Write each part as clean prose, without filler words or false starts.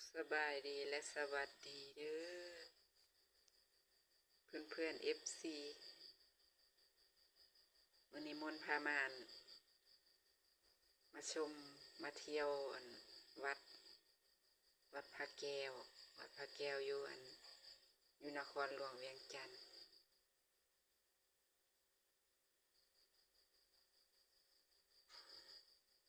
สบายดีและสวัสดีเด้อเพื่อนๆ FC มื้อนี้มนต์พามานมาชมมาเที่ยววัดวัดพระแก้ววัดพระแก้วอยู่นครหลวงเวียงจันทน์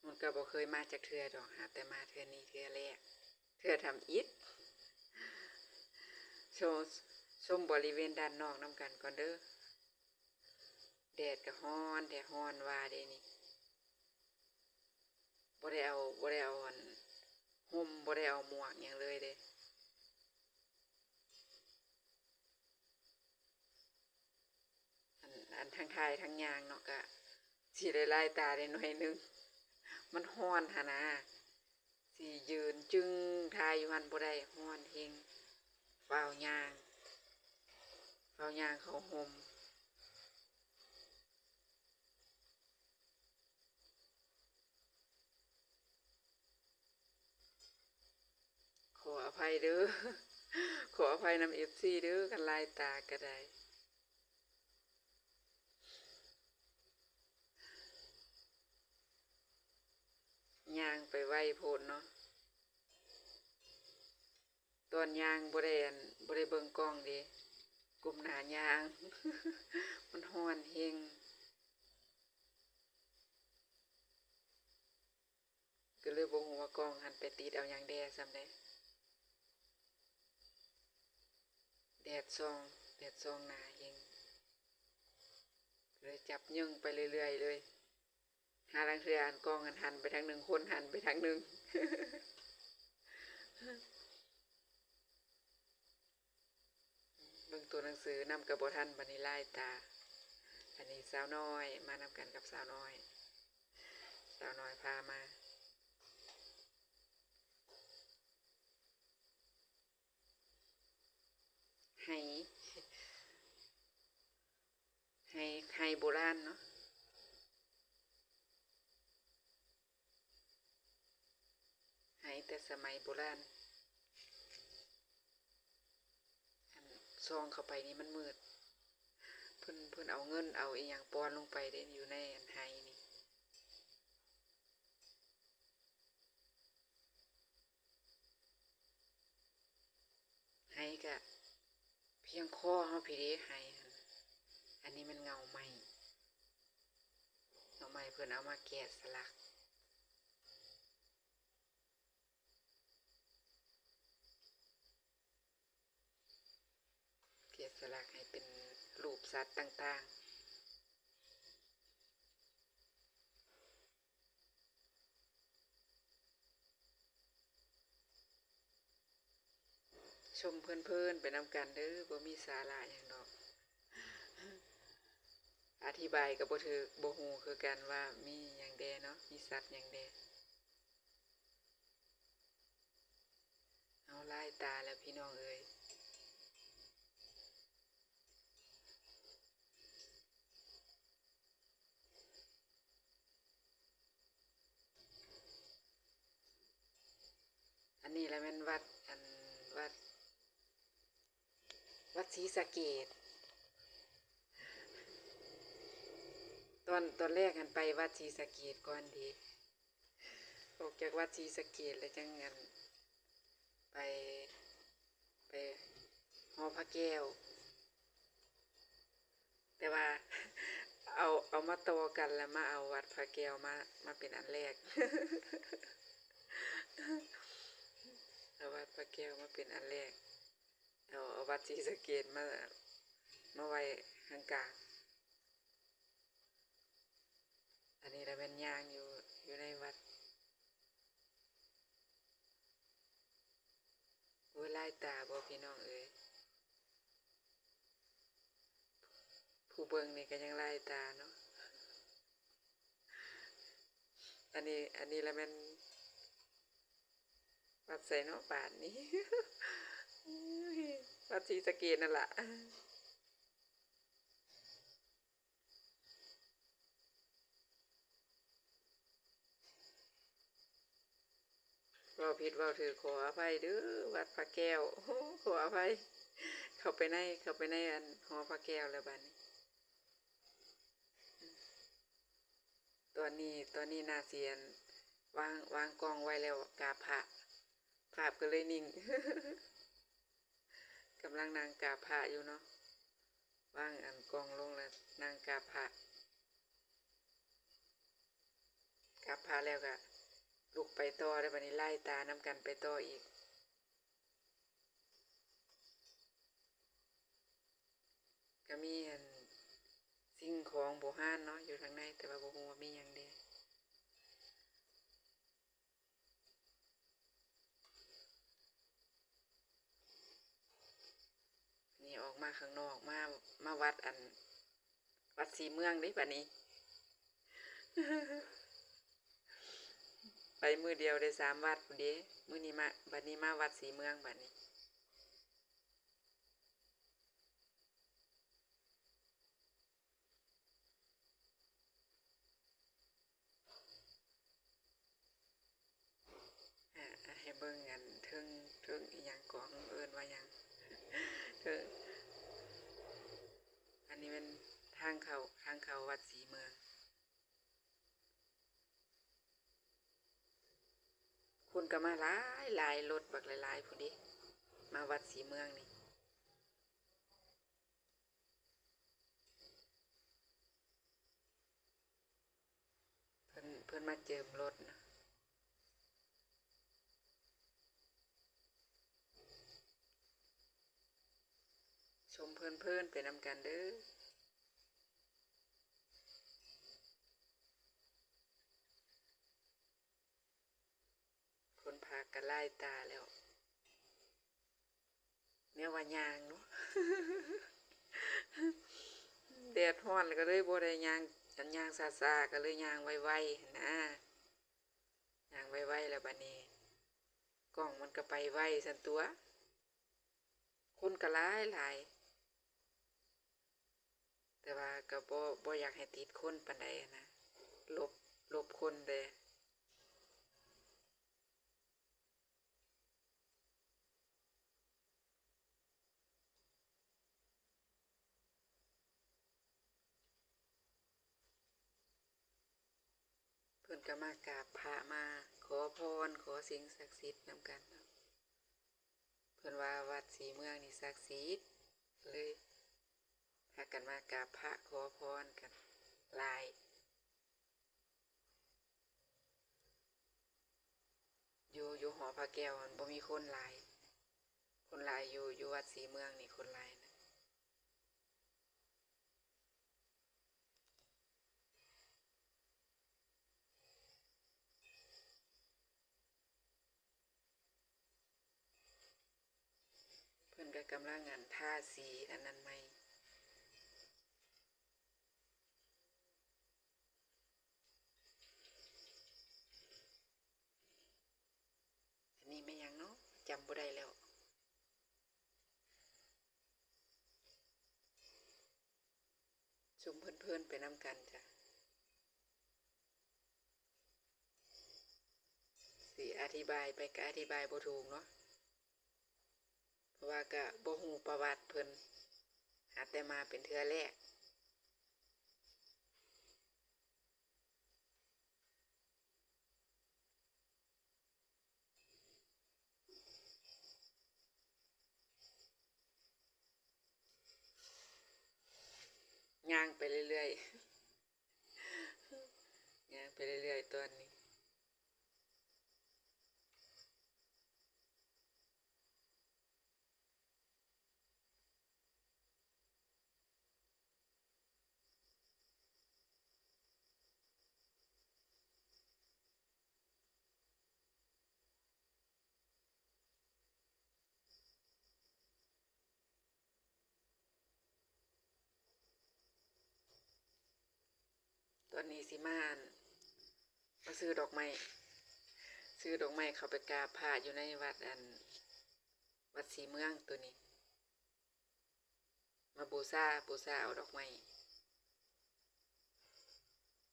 มันก็บ่เคยมาจากเทื่อดอกหาแต่มาเทื่อนี้เทื่อแรกเทื่อทำอิฐโชว์ชมบริเวณด้านนอกนำกันก่อนเด้อแดดก็ร้อนแดดร้อนว่าเด้นี่บ่ได้เอาห่มบ่ได้เอาหมวกหยังเลยเด้อันทั้งถ่ายทั้งย่างเนาะก็สิได้ลายตาได้หน่อยนึงมันร้อนหั่นนะสิยืนจึงถ่ายอยู่หั่นบ่ได้ร้อนแฮงฟ้าวย่างเข้าห่มขออภัยเด้อขออภัยนำ FC เด้อคันลายตาก็ได้ย่างไปไวโพดเนาะตอนย่างบ่ได้เบิ่งกล้องเด้ก้มหน้าย่างมันร้อนแฮงก็เลยบ่ฮู้ว่ากล้องหันไปติดเอาหยังแด่ส่ำใดแดดส่องหน้าแฮงเลยจับยึงไปเรื่อยๆเลยหาลางเทื่อกล้องหันไปทางหนึ่งคนหันไปทางหนึ่งเบิ่งตัวหนังสือนำก็บ่ทันบัดนี้ลายตาอันนี้สาวน้อยมานำกันกับสาวน้อยพามาให้ให้โบราณเนาะให้แต่สมัยโบราณอันซองเข้าไปนี่มันมืดเพิ่นเอาเงินเอาอีหยังป้อนลงไปได้อยู่ในอันไหนี่ไหก็เพียงคอเฮาพี่เด้ไหหั่นอันนี้มันเงาไม้เพิ่นเอามาแกะสลักให้เป็นรูปสัตว์ต่างๆชมเพลินๆไปนำกันเด้อบ่มีสาระหยังดอกอธิบายก็บ่ถูกบ่ฮู้คือกันว่ามีหยังแด่เนาะมีสัตว์หยังแด่เอาลายตาแล้วพี่น้องเอ้ยอันนี้แหละแม่นวัดศรีสะเกษตอนแรกหันไปวัดศรีสะเกษก่อนดีออกจากวัดศรีสะเกษแล้วจังงั้นไปไปหอพระแก้วแต่ว่าเอามาต่อกันแล้วมาเอาวัดพระแก้วมาเป็นอันแรกเอาวัดพระแก้วมาเป็นอันแรกเอาวัดศรีสะเกษมาไว้ข้างกลางอันนี้เราเป็นย่างอยู่ในวัดโอ้ยลายตาบ่พี่น้องเอ้ยผู้เบิ่งนี่ก็ยังลายตาเนาะอันนี้ละแม่นวัดไสเนาะบาดนี้วัดศรีสะเกษนั่นล่ะว ว้าผิดเว้าถูกขออภัยเด้อวัดพระแก้วขออภัยเข้าไปในอันหอพระแก้วแล้วบัดนี้ตอนนี้น่าสิอันวางกล้องไว้แล้วกราบพระภาพก็เลยนิ่ง กำลังนั่งกราบพระอยู่เนาะวางอันกล้องลงแล้วนั่งกราบพระแล้วก็ลุกไปต่อได้บัดนี้ไล่ตาน้ำกันไปต่ออีกก็มีอันสิ่งของโบราณเนาะอยู่ทางในแต่ว่าบ่ฮู้ว่ามีหยังเด้นี่ออกมาข้างนอกมาวัดวัดสีเมืองเด้บัดนี้ ไปมื้อเดียวได้3วัดพุ่นเด้มื้อนี้มาบัดนี้มาวัดสีเมืองบัดนี้ให้เบิ่งอันเทิงอีหยังของเอิ้นว่าหยังเทิงอันนี้เป็นทางเข้าวัดสีเมืองคนก็มาหลายรถบักหลายๆพุ่นเด้มาวัดสีเมืองนี่เพิ่นมาเจิมรถนะชมเพลินไปนำกันเด้อคนพากันไล่ตาแล้วแม่ว่ายางเนาะ แดดร้อนก็เลยบ่ได้ย่างอันย่างซ่าๆก็เลยย่างไวๆนะย่างไวๆแล้วบัดนี้กล้องมันก็ไปไวซั่นตัวคนก็หลายแต่ว่าก็บ่อยากให้ติดคนปานใดนะลบคนเด้เพิ่นก็มากราบพระมาขอพรขอสิ่งศักดิ์สิทธิ์นำกันเนาะเพิ่นว่าวัดสีเมืองนี่ศักดิ์สิทธิ์เลยพากันมากราบพระขอพรกันหลายอยู่หอพระแก้วมันบ่มีคนหลายอยู่วัดสีเมืองนี่คนหลายนะเพิ่นก็กำลังทาสีอันนั้นใหม่อันนี้แม่นหยังเนาะจำบ่ได้แล้วชมเพลินไปนำกันจ้ะสิอธิบายไปก็อธิบายบ่ถูกเนาะเพราะว่าก็บ่ฮู้ประวัติเพิ่นหาแต่มาเป็นเทื่อแรกย่างไปเรื่อยๆย่างไปเรื่อยๆตอนนี้ตอนนี้สิมาซื้อดอกไม้เข้าไปกราบพระอยู่ในวัดวัดสีเมืองตัวนี้มาบูชาเอาดอกไม้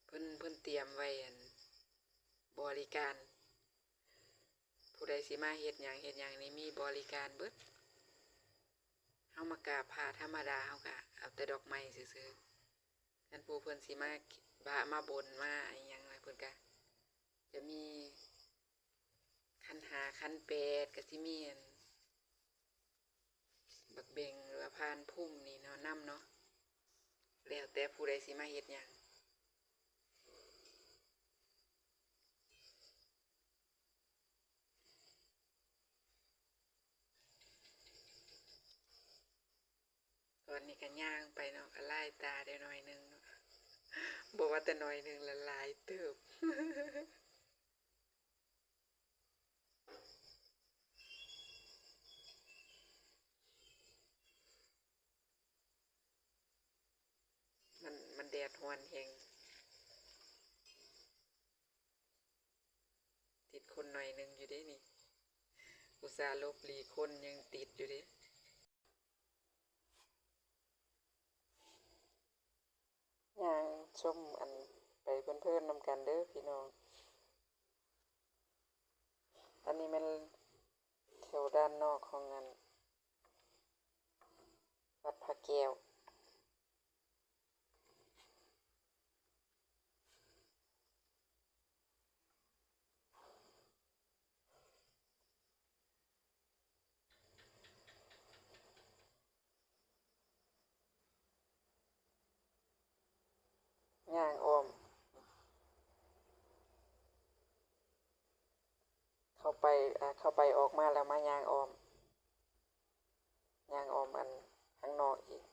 เพิ่นเตรียมไว้บริการผู้ ผู้ใดสิมาเฮ็ดหยังนี่มีบริการเบิดเฮามากราบพระธรรมดาเฮาก็เอาแต่ดอกไม้ซื่อๆคันผู้เพิ่นสิมาบนมาอิหยังล่ะเพิ่นก็จะมีขันห้าขันแปดก็สิมีอันบักเบงหรือว่าพานพุ่มนี่เนาะนำเนาะแล้วแต่ผู้ใดสิมาเฮ็ดหยังตอนนี้ก็ย่างไปเนาะก็ลายตาได้หน่อยนึงเนาะบ่ว่าแต่หน่อยนึงละหลายเติบ มันแดดร้อนแฮงติดคนหน่อยนึงอยู่เด้นี่อุตส่าห์ลบหลีกคนยังติดอยู่เด้ย่างชมอันไปเพิ่นๆนำกันเด้อพี่น้องอันนี้มันแถวด้านนอกของงานวัดพระแก้วย่างอ้อมเข้าไปออกมาแล้วมาย่างอ้อมอันข้างนอกอีก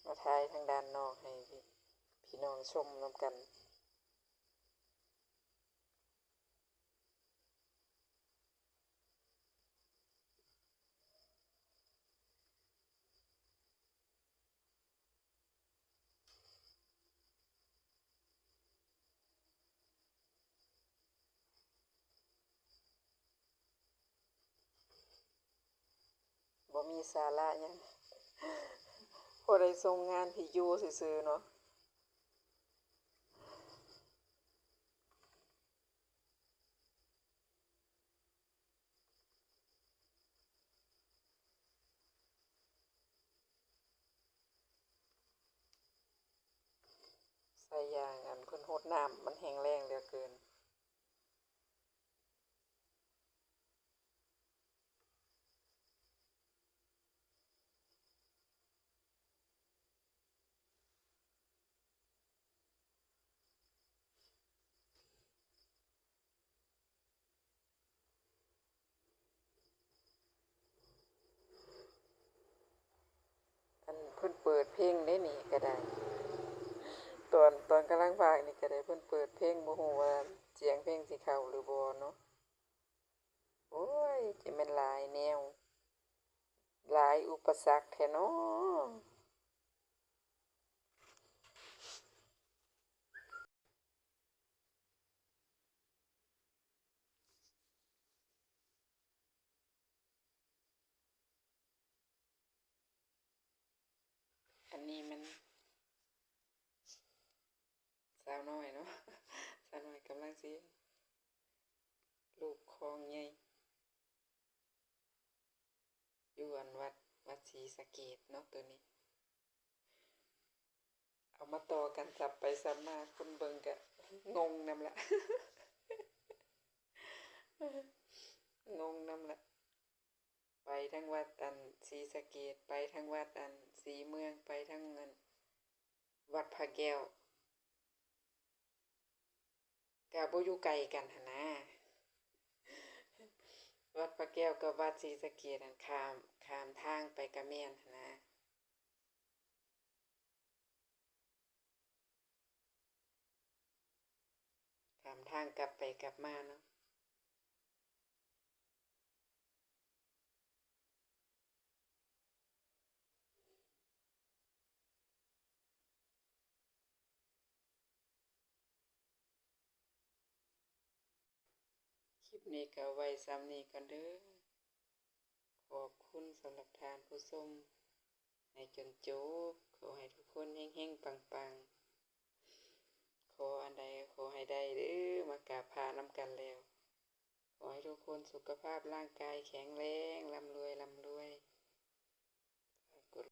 มาถ่ายทางด้านนอกให้พี่น้องชมนำกันบ่มีสาระหยังบ่ได้ส่งงานให้อยู่ซื่อๆเนาะใส่ยางอันเพิ่นรดน้ำมันแห้งแล้งเหลือเกินอันเพิ่นเปิดเพลงได้นี่ก็ได้ตอนกำลังพากนี่ก็ได้เพิ่นเปิดเพลงบ่ฮู้ว่าเสียงเพลงสิเข้าหรือบ่เนาะโอ้ยจะแม่นหลายแนวหลายอุปสรรคแท้เนาะอันนี้มันสาวน้อยเนาะสาวน้อยกำลังสิลูกคลองใหญ่อยู่อันวัดศรีสะเกษเนาะตัวนี้เอามาต่อกันสับไปสับมาคนเบิ่งก็งงนำละงงนำละไปทั้งวัดอันศรีสะเกษไปทั้งวัดอันศรีเมืองไปทั้งอันวัดพระแก้วก็บ่อยู่ไกลกันหั้นนะวัดพระแก้วกับวัดศรีสะเกษนั่นข้ามทางไปก็แม่นหั้นนะข้ามทางกลับไปกลับมาเนาะ นี้ก็ไว้ซ้ำนี้ก่อนเด้อขอบคุณสำหรับทานผู้ชมให้จนจบขอให้ทุกคนเฮงๆปังๆขออันใดขอให้ได้เด้อมากราบพานำกันแล้วขอให้ทุกคนสุขภาพร่างกายแข็งแรงร่ำรวย